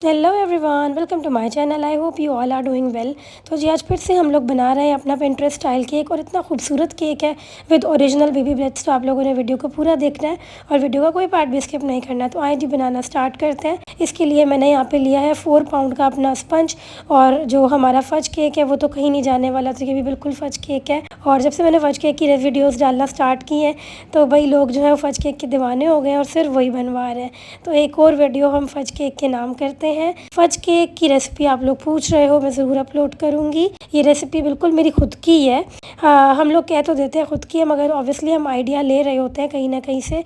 Hello everyone, welcome to my channel. I hope you all are doing well. तो जी आज फिर से हम लोग बना रहे हैं अपना पिंटरेस्ट स्टाइल केक, और इतना खूबसूरत केक है विद ओरिजिनल बेबी ब्रेथ्स। तो आप लोगों ने वीडियो को पूरा देखना है और वीडियो का कोई पार्ट भी स्किप नहीं करना। तो आइए जी बनाना स्टार्ट करते हैं। इसके लिए मैंने यहाँ पे लिया है 4 पाउंड का अपना स्पंज, और जो हमारा फज केक है वो तो कहीं नहीं जाने वाला, तो ये भी बिल्कुल फज केक है। और जब से मैंने फज केक की वीडियोज़ डालना स्टार्ट की हैं तो वही लोग जो है वो फज केक के दीवाने हो गए हैं और सिर्फ वही बनवा रहे हैं। तो एक और वीडियो हम फज केक के नाम करते हैं। फज केक की रेसिपी आप लोग पूछ रहे हो, मैं ज़रूर अपलोड करूँगी। ये रेसिपी बिल्कुल मेरी खुद की है। हम लोग कह तो देते हैं खुद की है, मगर ऑब्वियसली हम आइडिया ले रहे होते हैं कहीं ना कहीं से।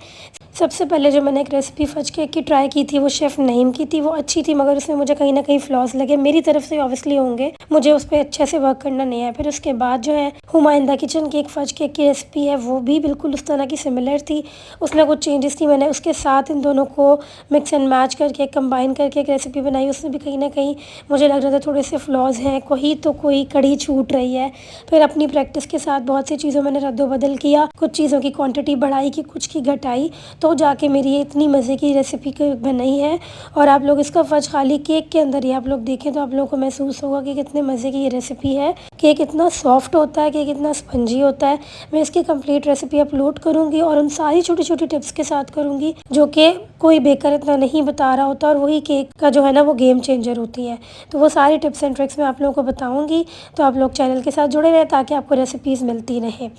सबसे पहले जो मैंने एक रेसिपी फज केक की ट्राई की थी वो शेफ़ नईम की थी। वो अच्छी थी, मगर उसमें मुझे कहीं ना कहीं फ्लॉज लगे। मेरी तरफ से ऑब्वियसली होंगे, मुझे उस पर अच्छे से वर्क करना नहीं आया। फिर उसके बाद जो है हुमायूं किचन की एक फज केक की रेसिपी है, वो भी बिल्कुल उस तरह की सिमिलर थी। उसमें कुछ चेंजेस थी, मैंने उसके साथ इन दोनों को मिक्स एंड मैच करके कंबाइन करके एक रेसिपी बनाई। उसमें भी कहीं ना कहीं मुझे लग रहा था थोड़े से फ्लॉज हैं, कोई कड़ी छूट रही है। फिर अपनी प्रैक्टिस के साथ बहुत सी चीज़ों मैंने रद्दोबदल किया, कुछ चीज़ों की क्वांटिटी बढ़ाई की, कुछ की घटाई, तो जाके मेरी ये इतनी मज़े की रेसिपी बनाई है। और आप लोग इसका फज खाली केक के अंदर ही आप लोग देखें तो आप लोगों को महसूस होगा कि कितने मज़े की ये रेसिपी है। केक इतना सॉफ्ट होता है, केक इतना स्पंजी होता है। मैं इसकी कंप्लीट रेसिपी अपलोड करूँगी और उन सारी छोटी छोटी टिप्स के साथ करूँगी जो कि कोई बेकर इतना नहीं बता रहा होता, और वही केक का जो है ना वो गेम चेंजर होती है। तो वो सारी टिप्स एंड ट्रिक्स मैं आप लोगों को बताऊँगी, तो आप लोग चैनल के साथ जुड़े रहें ताकि आपको रेसिपीज़ मिलती रहें।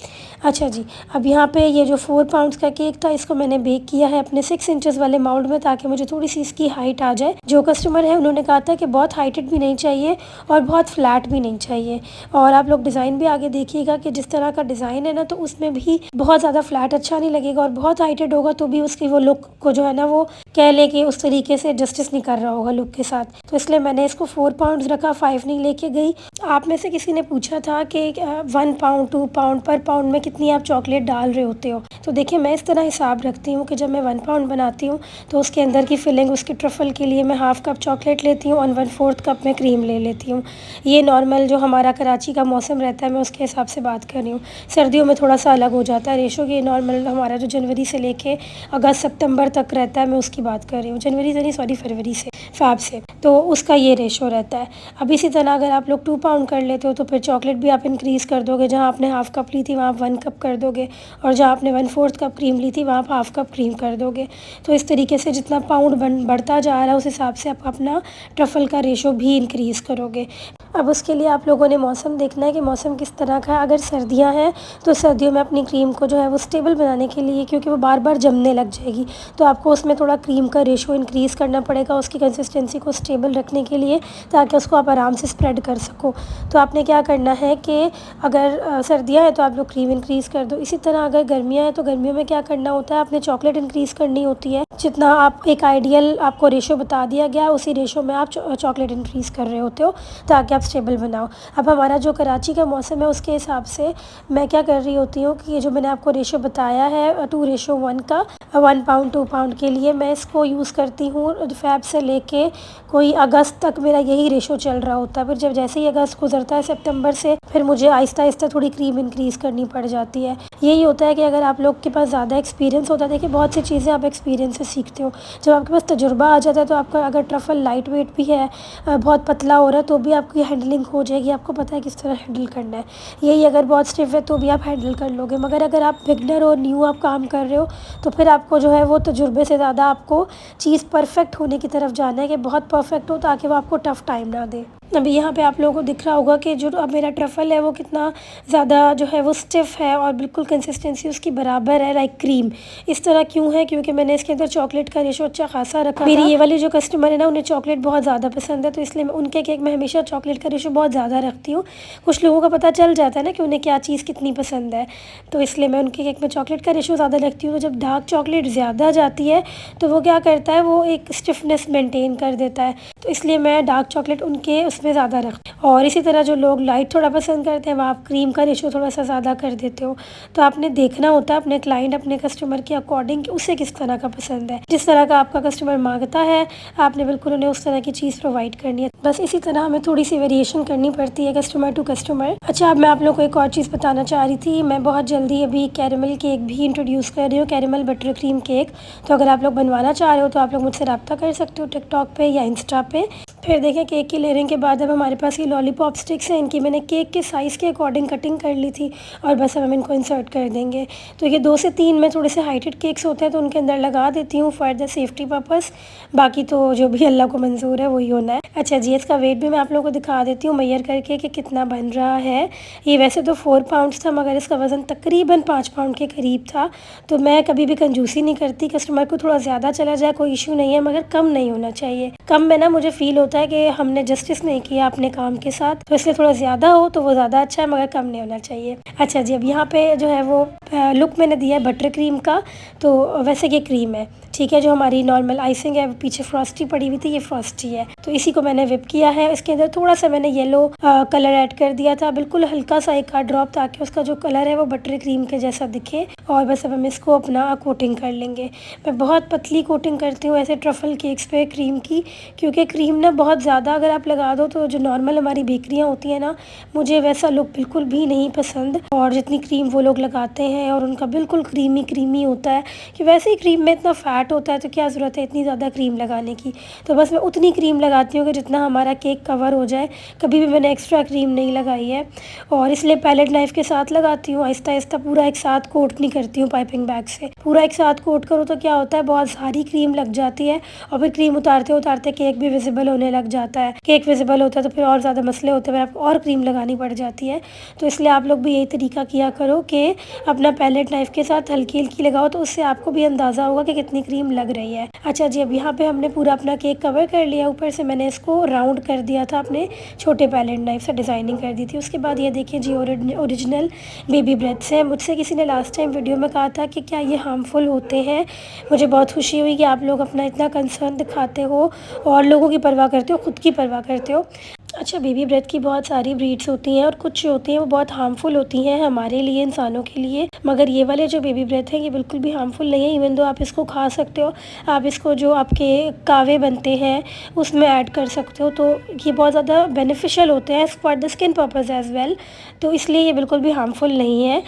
अच्छा जी, अब यहाँ पे ये जो 4 पाउंड्स का केक था, इसको मैंने बेक किया है अपने 6 इंचेस वाले माउल्ड में, ताकि मुझे थोड़ी सी इसकी हाइट आ जाए। जो कस्टमर है उन्होंने कहा था कि बहुत हाइटेड भी नहीं चाहिए और बहुत फ्लैट भी नहीं चाहिए। और आप लोग डिज़ाइन भी आगे देखिएगा कि जिस तरह का डिज़ाइन है ना, तो उसमें भी बहुत ज़्यादा फ्लैट अच्छा नहीं लगेगा, और बहुत हाइटेड होगा तो भी उसकी वो लुक को जो है ना वो कह ले कि उस तरीके से जस्टिस नहीं कर रहा होगा लुक के साथ। तो इसलिए मैंने इसको 4 पाउंड्स रखा, 5 नहीं लेके गई। आप में से किसी ने पूछा था कि 1 पाउंड 2 पाउंड पर पाउंड में कितनी आप चॉकलेट डाल रहे होते हो। तो देखिए, मैं इस तरह हिसाब रखती हूँ कि जब मैं 1 पाउंड बनाती हूँ तो उसके अंदर की फिलिंग, उसके ट्रफल के लिए मैं हाफ़ कप चॉकलेट लेती हूँ और 1/4 कप में क्रीम ले लेती हूँ। ये नॉर्मल जो हमारा कराची का मौसम रहता है, मैं उसके हिसाब से बात कर रही हूँ। सर्दियों में थोड़ा सा अलग हो जाता है रेशो। ये नॉर्मल हमारा जो जनवरी से लेके अगस्त सितंबर तक रहता है, मैं उसकी बात कर रही हूँ। जनवरी से नहीं, सॉरी, फरवरी से, फ़ैब से, तो उसका ये रेशो रहता है। अब इसी तरह अगर आप लोग 2 पाउंड कर लेते हो तो फिर चॉकलेट भी आप इंक्रीज़ कर दोगे। जहाँ आपने हाफ़ कप ली थी वहाँ आप 1 कप कर दोगे, और जहाँ आपने 1/4 कप क्रीम ली थी वहाँ आप हाफ़ कप क्रीम कर दोगे। तो इस तरीके से जितना पाउंड बढ़ता जा रहा है उस हिसाब से आप अपना ट्रफल का रेशो भी इंक्रीज़ करोगे। अब उसके लिए आप लोगों ने मौसम देखना है कि मौसम किस तरह का है। अगर सर्दियाँ हैं तो सर्दियों में अपनी क्रीम को जो है वो स्टेबल बनाने के लिए, क्योंकि वो बार बार जमने लग जाएगी, तो आपको उसमें थोड़ा क्रीम का रेशो इंक्रीज़ करना पड़ेगा उसकी कंसिस्टेंसी को स्टेबल रखने के लिए, ताकि उसको आप आराम से स्प्रेड कर सको। तो आपने क्या करना है कि अगर सर्दियाँ हैं तो आप लोग क्रीम इंक्रीज़ कर दो। इसी तरह अगर गर्मियाँ हैं तो गर्मियों में क्या करना होता है, आपने चॉकलेट इंक्रीज़ करनी होती है। जितना आप एक आइडियल आपको रेशो बता दिया गया, उसी रेशो में आप चॉकलेट इंक्रीज़ कर रहे होते हो ताकि आप स्टेबल बनाओ। अब हमारा जो कराची का मौसम है उसके हिसाब से मैं क्या कर रही होती हूँ कि ये जो मैंने आपको रेशो बताया है 2:1 का, 1 पाउंड 2 पाउंड के लिए, मैं इसको यूज़ करती हूँ फ़ैब से लेके कोई अगस्त तक मेरा यही रेशो चल रहा होता है। फिर जब जैसे ही अगस्त गुजरता है सितंबर से, फिर मुझे आहिस्ता आहिस्ता थोड़ी क्रीम इंक्रीज़ करनी पड़ जाती है। यही होता है कि अगर आप लोग के पास ज़्यादा एक्सपीरियंस होता है, देखिए बहुत सी चीज़ें आप एक्सपीरियंस से सीखते हो। जब आपके पास तजुर्बा आ जाता है तो आपका अगर ट्रफल लाइट वेट भी है, बहुत पतला हो रहा है, तो भी आपकी हैंडलिंग हो जाएगी, आपको पता है किस तरह हैंडल करना है। यही अगर बहुत स्टिफ है तो भी आप हैंडल कर लोगे। मगर अगर आप बिगनर और न्यू आप काम कर रहे हो तो फिर आपको जो है वो तजुर्बे से ज़्यादा आपको चीज़ परफेक्ट होने की तरफ जाना है, कि बहुत परफेक्ट हो ताकि वो आपको टफ़ टाइम ना दे। अभी यहाँ पे आप लोगों को दिख रहा होगा कि जो अब मेरा ट्रफल है वो कितना ज़्यादा जो है वो स्टिफ़ है और बिल्कुल कंसिस्टेंसी उसकी बराबर है लाइक क्रीम। इस तरह क्यों है, क्योंकि मैंने इसके अंदर चॉकलेट का रेशो अच्छा खासा रखा। मेरी ये वाली जो कस्टमर है ना, उन्हें चॉकलेट बहुत ज़्यादा पसंद है, तो इसलिए मैं उनके केक में हमेशा चॉकलेट का रेशो बहुत ज़्यादा रखती हूँ। कुछ लोगों का पता चल जाता है ना कि उन्हें क्या चीज़ कितनी पसंद है, तो इसलिए मैं उनके केक में चॉकलेट का रेशो ज़्यादा रखती हूँ। तो जब डार्क चॉकलेट ज़्यादा जाती है तो वो क्या करता है, वो एक स्टिफनेस मेंटेन कर देता है, तो इसलिए मैं डार्क चॉकलेट उनके उसमें इसमें ज़्यादा रखते हैं। और इसी तरह जो लोग लाइट थोड़ा पसंद करते हैं, वह आप क्रीम का रेशो थोड़ा सा ज़्यादा कर देते हो। तो आपने देखना होता है अपने क्लाइंट, अपने कस्टमर के अकॉर्डिंग कि उसे किस तरह का पसंद है। जिस तरह का आपका कस्टमर मांगता है, आपने बिल्कुल उन्हें उस तरह की चीज़ प्रोवाइड करनी है। बस इसी तरह हमें थोड़ी सी वेरिएशन करनी पड़ती है कस्टमर टू कस्टमर। अच्छा, अब मैं आप लोग को एक और चीज़ बताना चाह रही थी। मैं बहुत जल्दी अभी कैरेमल केक भी इंट्रोड्यूस कर रही हूँ, कैरेमल बटर क्रीम केक। तो अगर आप लोग बनवाना चाह रहे हो तो आप लोग मुझसे रब्ता कर सकते हो टिकटॉक पे या इंस्टा पे। फिर देखें, केक की लेयरिंग के बाद अब हमारे पास ये लॉलीपॉप स्टिक्स हैं। इनकी मैंने केक के साइज़ के अकॉर्डिंग कटिंग कर ली थी और बस अब हम इनको इंसर्ट कर देंगे। तो ये 2 से 3 में थोड़े से हाइटेड केक्स होते हैं तो उनके अंदर लगा देती हूँ फॉर द सेफ्टी पर्पस। बाकी तो जो भी अल्लाह को मंजूर है वही होना है। अच्छा जी, इसका वेट भी मैं आप लोगों को दिखा देती हूँ मेजर करके कि कितना बन रहा है। ये वैसे तो 4 पाउंड्स था, मगर इसका वज़न तकरीबन 5 पाउंड के करीब था। तो मैं कभी भी कंजूसी नहीं करती, कस्टमर को थोड़ा ज़्यादा चला जाए कोई इशू नहीं है, मगर कम नहीं होना चाहिए। कम में ना मुझे फ़ील होता है कि हमने जस्टिस नहीं किया अपने काम के साथ, तो इसलिए थोड़ा ज़्यादा हो तो वो ज़्यादा अच्छा है, मगर कम नहीं होना चाहिए। अच्छा जी, अब यहाँ पे जो है वो लुक मैंने दिया है बटर क्रीम का। तो वैसे ये क्रीम है, ठीक है। जो हमारी नॉर्मल आइसिंग है, पीछे फ्रॉस्टी पड़ी हुई थी, ये फ्रॉस्टी है। तो इसी को मैंने विप किया है। इसके अंदर थोड़ा सा मैंने येलो कलर ऐड कर दिया था, बिल्कुल हल्का सा एक आध ड्रॉप, ताकि उसका जो कलर है वो बटर क्रीम के जैसा दिखे। और बस अब हम इसको अपना कोटिंग कर लेंगे। मैं बहुत पतली कोटिंग करती हूँ ऐसे ट्रफल केक्स पे क्रीम की, क्योंकि क्रीम ना बहुत ज़्यादा अगर आप लगा दो तो जो नॉर्मल हमारी बेकरियाँ होती हैं ना, मुझे वैसा लुक बिल्कुल भी नहीं पसंद। और जितनी क्रीम वो लोग लगाते हैं और उनका बिल्कुल क्रीमी क्रीमी होता है कि वैसे ही क्रीम में इतना फ़ैट होता है, तो क्या ज़रूरत है इतनी ज़्यादा क्रीम लगाने की। तो बस मैं उतनी क्रीम लगाती हूँ कि जितना हमारा केक कवर हो जाए। कभी भी मैंने एक्स्ट्रा क्रीम नहीं लगाई है, और इसलिए पैलेट नाइफ़ के साथ लगाती हूँ। आहिस्ता आहिस्ता पूरा एक साथ कोट नहीं करती हूँ पाइपिंग बैग से। पूरा एक साथ कोट करो तो क्या होता है, बहुत सारी क्रीम लग जाती है और फिर क्रीम उतारते उतारते केक भी विजिबल होने लग जाता है। केक विजिबल होता है तो फिर और ज़्यादा मसले होते हैं, फिर आपको और क्रीम लगानी पड़ जाती है। तो इसलिए आप लोग भी यही तरीका किया करो कि अपना पैलेट नाइफ़ के साथ हल्की हल्की लगाओ, तो उससे आपको भी अंदाज़ा होगा कि कितनी क्रीम लग रही है। अच्छा जी, अब यहाँ पे हमने पूरा अपना केक कवर कर लिया। ऊपर से मैंने इसको राउंड कर दिया था, अपने छोटे पैलेट नाइफ से डिज़ाइनिंग कर दी थी। उसके बाद ये देखिए जी, ओरिजिनल बेबी ब्रेथ्स हैं। मुझसे किसी ने लास्ट टाइम वीडियो में कहा था कि क्या ये हार्मफुल होते हैं। मुझे बहुत खुशी हुई कि आप लोग अपना इतना कंसर्न दिखाते हो और लोगों की परवाह करते हो, खुद की परवाह करते हो। अच्छा, बेबी ब्रेथ की बहुत सारी ब्रीड्स होती हैं और कुछ जो होती हैं वो बहुत हार्मफुल होती हैं हमारे लिए, इंसानों के लिए। मगर ये वाले जो बेबी ब्रेथ हैं ये बिल्कुल भी हार्मफुल नहीं है। इवन दो आप इसको खा सकते हो, आप इसको जो आपके कावे बनते हैं उसमें ऐड कर सकते हो। तो ये बहुत ज़्यादा बेनिफिशियल होते हैं for the skin purpose as well. तो इसलिए ये बिल्कुल भी हार्मफुल नहीं है,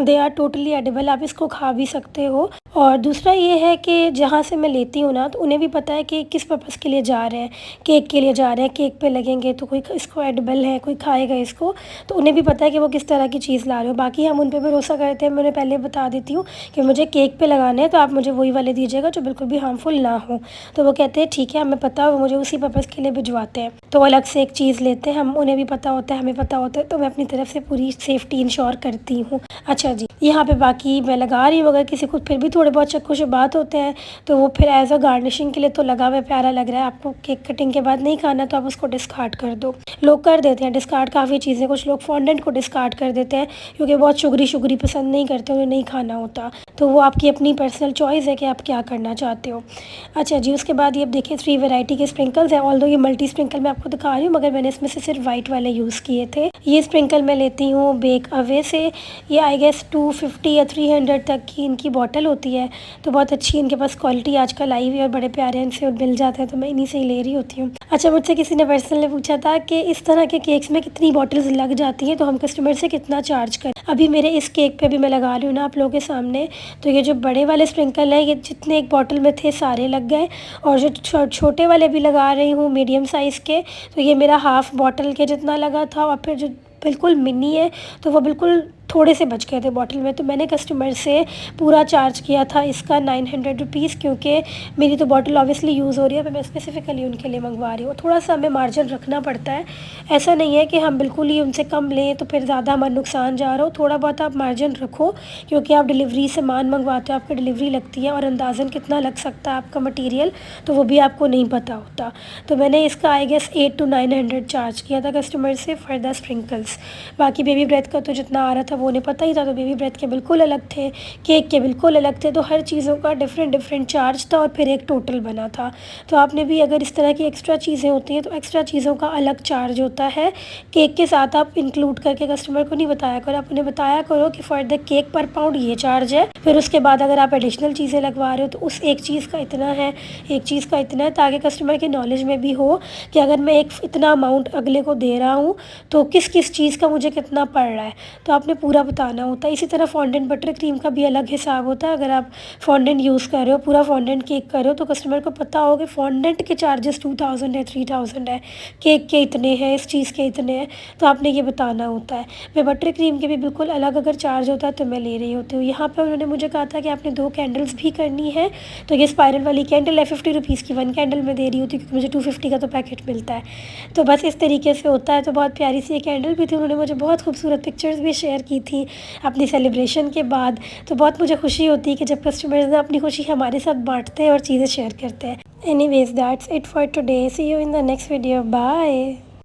दे आर टोटली एडिबल, आप इसको खा भी सकते हो। और दूसरा ये है कि जहाँ से मैं लेती हूँ ना, तो उन्हें भी पता है कि किस पर्पज़ के लिए जा रहे हैं। केक के लिए जा रहे हैं, केक पे लगेंगे तो कोई इसको एडिबल है, कोई खाएगा इसको, तो उन्हें भी पता है कि वो किस तरह की चीज़ ला रहे हो। बाकी हम उन पे भरोसा करते हैं। मैं उन्हें पहले बता देती हूँ कि मुझे केक पे लगाने हैं, तो आप मुझे वही वाले दीजिएगा जो बिल्कुल भी हार्मफुल ना हो। तो वो कहते हैं ठीक है, हमें पता है, वो मुझे उसी पर्पज़ के लिए भिजवाते हैं। तो अलग से एक चीज़ लेते हैं हम, उन्हें भी पता होता है, हमें पता होता है, तो मैं अपनी तरफ से पूरी सेफ्टी इंश्योर करती हूँ। अच्छा जी, यहाँ पे बाकी मैं लगा रही हूँ। अगर किसी को फिर भी थोड़े बहुत चक्कू शुबात होते हैं तो वो फिर एज अ गार्निशिंग के लिए तो लगा हुआ प्यारा लग रहा है, आपको केक कटिंग के बाद नहीं खाना तो आप उसको डिस्कार्ड कर दो। लोग कर देते हैं डिस्कार्ड काफ़ी चीज़ें। कुछ लोग फॉन्डेंट को डिस्कार्ड कर देते हैं क्योंकि बहुत शुगरी पसंद नहीं करते, उन्हें नहीं खाना होता। तो वो आपकी अपनी पर्सनल चॉइस है कि आप क्या करना चाहते हो। अच्छा जी, उसके बाद ये देखिए 3 वैरायटी के स्प्रिंकल्स हैं। ऑल्दो ये मल्टी स्प्रिंकल मैं आपको दिखा रही हूँ, मगर मैंने इसमें से सिर्फ वाइट वाले यूज़ किए थे। ये स्प्रिंकल मैं लेती हूँ बेक अवे से। ये आई गेस 250 या 300 तक की इनकी बॉटल होती है, तो बहुत अच्छी इनके पास क्वालिटी आजकल आई हुई है और बड़े प्यारे इनसे मिल जाते हैं, तो मैं इन्हीं से ही ले रही होती हूँ। अच्छा, मुझसे किसी ने पर्सनली पूछा था कि इस तरह के केक्स में कितनी बॉटल्स लग जाती हैं, तो हम कस्टमर से कितना चार्ज करें। अभी मेरे इस केक पे भी मैं लगा रही हूँ ना आप लोगों के सामने, तो ये जो बड़े वाले स्प्रिंकल है, ये जितने एक बॉटल में थे सारे लग गए। और जो छोटे वाले भी लगा रही हूँ मीडियम साइज़ के, तो ये मेरा हाफ़ बॉटल के जितना लगा था। और फिर जो बिल्कुल मिनी है तो वो बिल्कुल थोड़े से बच गए थे बॉटल में। तो मैंने कस्टमर से पूरा चार्ज किया था इसका 900 रुपीज़, क्योंकि मेरी तो बॉटल ऑब्वियसली यूज़ हो रही है, पर मैं स्पेसिफ़िकली उनके लिए मंगवा रही हूँ। थोड़ा सा हमें मार्जिन रखना पड़ता है, ऐसा नहीं है कि हम बिल्कुल ही उनसे कम लें तो फिर ज़्यादा हमारा नुकसान जा रहा हो। थोड़ा बहुत आप मार्जिन रखो, क्योंकि आप डिलीवरी सामान मंगवाते हो, आपकी डिलीवरी लगती है और अंदाज़न कितना लग सकता है आपका मटीरियल, तो वो भी आपको नहीं पता होता। तो मैंने इसका आई गेस 800 to 900 चार्ज किया था कस्टमर से फॉर द स्प्रिंकल्स। बाकी बेबी ब्रेथ का तो जितना आ रहा था वो उन्हें पता ही था। तो बेबी ब्रेथ के बिल्कुल अलग थे, केक के बिल्कुल अलग थे। तो हर चीज़ों का डिफरेंट चार्ज था और फिर एक टोटल बना था। तो आपने भी अगर इस तरह की एक्स्ट्रा चीज़ें होती हैं तो एक्स्ट्रा चीज़ों का अलग चार्ज होता है। केक के साथ आप इंक्लूड करके कस्टमर को नहीं बताया करो, आप उन्हें बताया करो कि फॉर द केक पर पाउंड ये चार्ज है। फिर उसके बाद अगर आप एडिशनल चीज़ें लगवा रहे हो तो उस एक चीज़ का इतना है, एक चीज़ का इतना है, ताकि कस्टमर के नॉलेज में भी हो कि अगर मैं एक इतना अमाउंट अगले को दे रहा हूँ तो किस किस चीज़ का मुझे कितना पड़ रहा है, तो आपने पूरा बताना होता है। इसी तरह फॉन्डेंट बटर क्रीम का भी अलग हिसाब होता है। अगर आप फॉन्डेंट यूज़ कर रहे हो, पूरा फॉन्डेंट केक कर रहे हो, तो कस्टमर को पता हो कि फॉन्डेंट के चार्जेस 2000 है, 3000 है, केक के इतने हैं, इस चीज़ के इतने हैं, तो आपने ये बताना होता है। मैं बटर क्रीम के भी बिल्कुल अलग अगर चार्ज होता है तो मैं ले रही होती हूँ। यहाँ पर उन्होंने मुझे कहा था कि आपने 2 कैंडल्स भी करनी है, तो ये स्पायरल वाली कैंडल है 50 रुपीज़ की, 1 कैंडल मैं दे रही होती क्योंकि मुझे 250 का तो पैकेट मिलता है। तो बस इस तरीके से होता है। तो बहुत प्यारी सी ये कैंडल भी थी, उन्होंने मुझे बहुत खूबसूरत पिक्चर्स भी शेयर की थी अपनी सेलिब्रेशन के बाद। तो बहुत मुझे खुशी होती है कि जब कस्टमर्स ना अपनी खुशी हमारे साथ बांटते हैं और चीज़ें शेयर करते हैं। Anyways that's it for today, see you in the next video, bye.